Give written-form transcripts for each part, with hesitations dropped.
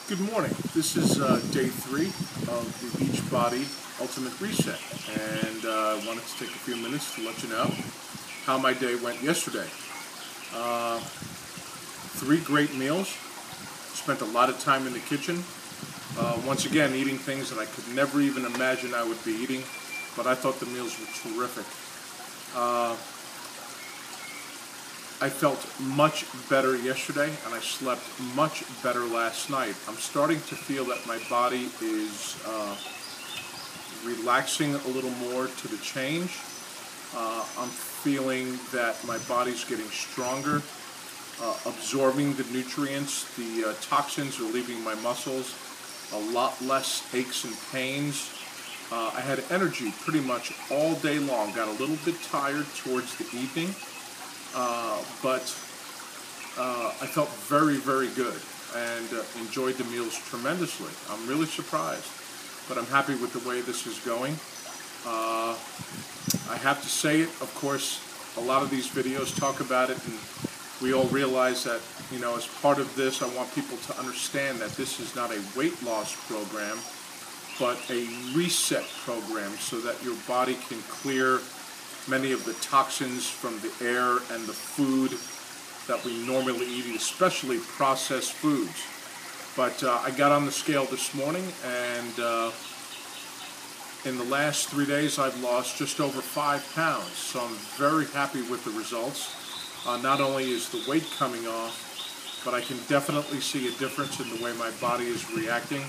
Good morning. This is day 3 of the Beachbody Ultimate Reset, and I wanted to take a few minutes to let you know how my day went yesterday. 3 great meals. Spent a lot of time in the kitchen. Once again, eating things that I could never even imagine I would be eating, but I thought the meals were terrific. I felt much better yesterday, and I slept much better last night. I'm starting to feel that my body is relaxing a little more to the change. I'm feeling that my body's getting stronger, absorbing the nutrients. The toxins are leaving my muscles. A lot less aches and pains. I had energy pretty much all day long. Got a little bit tired towards the evening. But I felt very, very good and enjoyed the meals tremendously. I'm really surprised, but I'm happy with the way this is going. I have to say it, of course, a lot of these videos talk about it, and we all realize that, you know, as part of this, I want people to understand that this is not a weight loss program, but a reset program so that your body can clear many of the toxins from the air and the food that we normally eat, especially processed foods. But I got on the scale this morning, and in the last 3 days I've lost just over 5 pounds, so I'm very happy with the results. Not only is the weight coming off, but I can definitely see a difference in the way my body is reacting.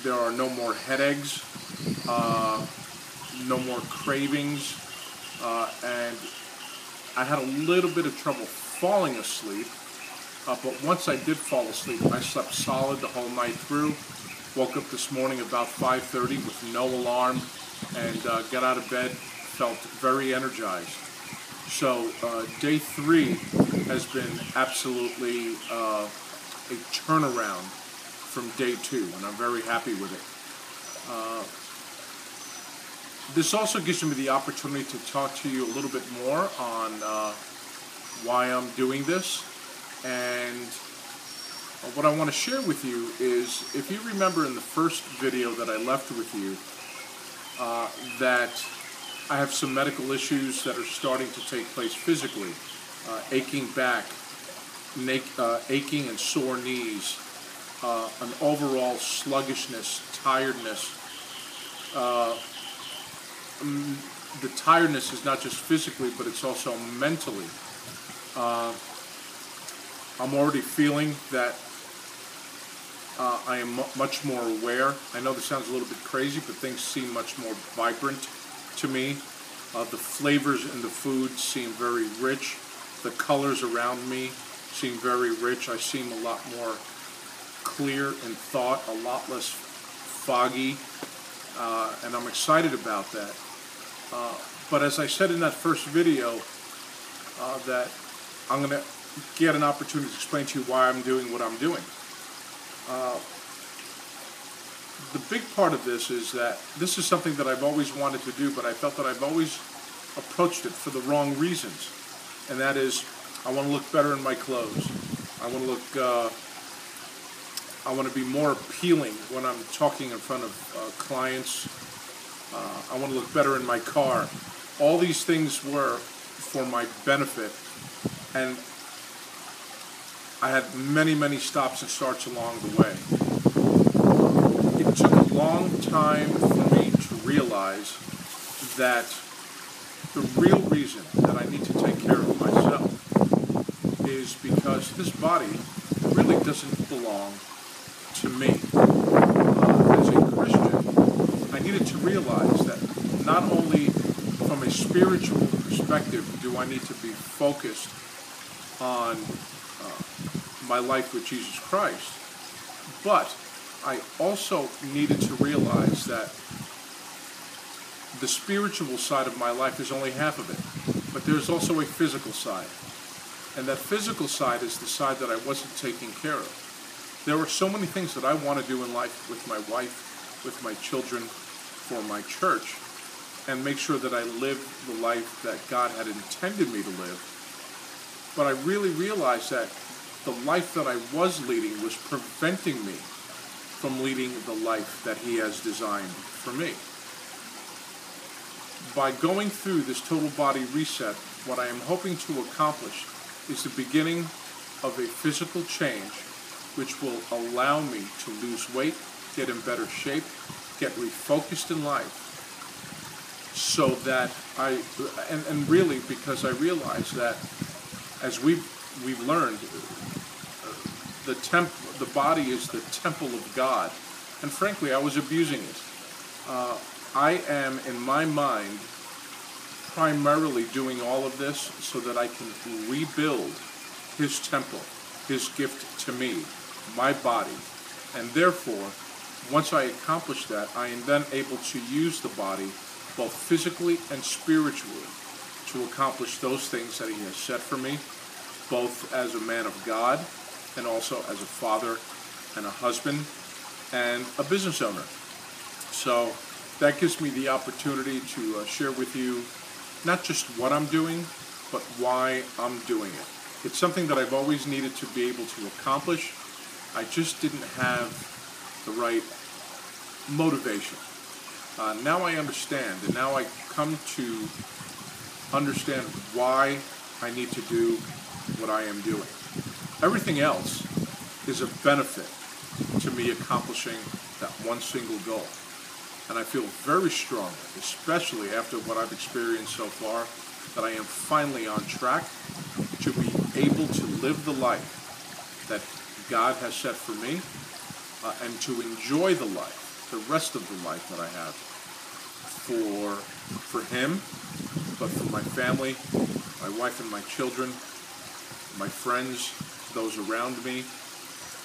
There are no more headaches, no more cravings, and I had a little bit of trouble falling asleep, but once I did fall asleep, I slept solid the whole night through. Woke up this morning about 5:30 with no alarm, and got out of bed, felt very energized. So day 3 has been absolutely a turnaround from day 2, and I'm very happy with it. This also gives me the opportunity to talk to you a little bit more on why I'm doing this. And what I want to share with you is, if you remember in the first video that I left with you, that I have some medical issues that are starting to take place physically. Aching back, aching and sore knees, an overall sluggishness, tiredness. The tiredness is not just physically, but it's also mentally. I'm already feeling that I am much more aware. I know this sounds a little bit crazy, but things seem much more vibrant to me. The flavors in the food seem very rich. The colors around me seem very rich. I seem a lot more clear in thought, a lot less foggy, and I'm excited about that. But as I said in that first video, that I'm going to get an opportunity to explain to you why I'm doing what I'm doing. The big part of this is that this is something that I've always wanted to do, but I felt that I've always approached it for the wrong reasons. And that is, I want to look better in my clothes. I want to be more appealing when I'm talking in front of clients. I want to look better in my car. All these things were for my benefit, and I had many, many stops and starts along the way. It took a long time for me to realize that the real reason that I need to take care of myself is because this body really doesn't belong to me. As a Christian, I needed to realize that not only from a spiritual perspective do I need to be focused on my life with Jesus Christ, but I also needed to realize that the spiritual side of my life is only half of it, but there's also a physical side. And that physical side is the side that I wasn't taking care of. There are so many things that I want to do in life with my wife, with my children, for my church, and make sure that I live the life that God had intended me to live. But I really realized that the life that I was leading was preventing me from leading the life that He has designed for me. By going through this total body reset, what I am hoping to accomplish is the beginning of a physical change which will allow me to lose weight, get in better shape, get refocused in life, so that and really, because I realize that as we've learned, the body is the temple of God, and frankly, I was abusing it. I am, in my mind, primarily doing all of this so that I can rebuild His temple, His gift to me, my body. And therefore, once I accomplish that, I am then able to use the body both physically and spiritually to accomplish those things that He has set for me, both as a man of God and also as a father and a husband and a business owner. So that gives me the opportunity to share with you not just what I'm doing, but why I'm doing it. It's something that I've always needed to be able to accomplish. I just didn't have the right motivation. Now I understand, and now I come to understand why I need to do what I am doing. Everything else is a benefit to me accomplishing that one single goal. And I feel very strongly, especially after what I've experienced so far, that I am finally on track to be able to live the life that God has set for me, and to enjoy the life, the rest of the life that I have for Him, but for my family, my wife and my children, my friends, those around me,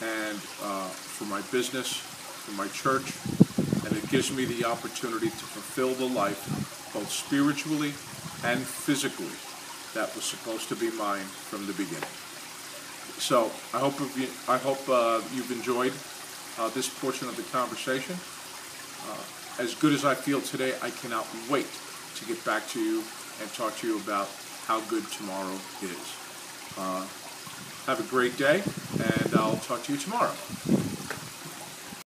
and for my business, for my church. And it gives me the opportunity to fulfill the life, both spiritually and physically, that was supposed to be mine from the beginning. So I hope you've enjoyed this portion of the conversation. As good as I feel today, I cannot wait to get back to you and talk to you about how good tomorrow is. Have a great day, and I'll talk to you tomorrow.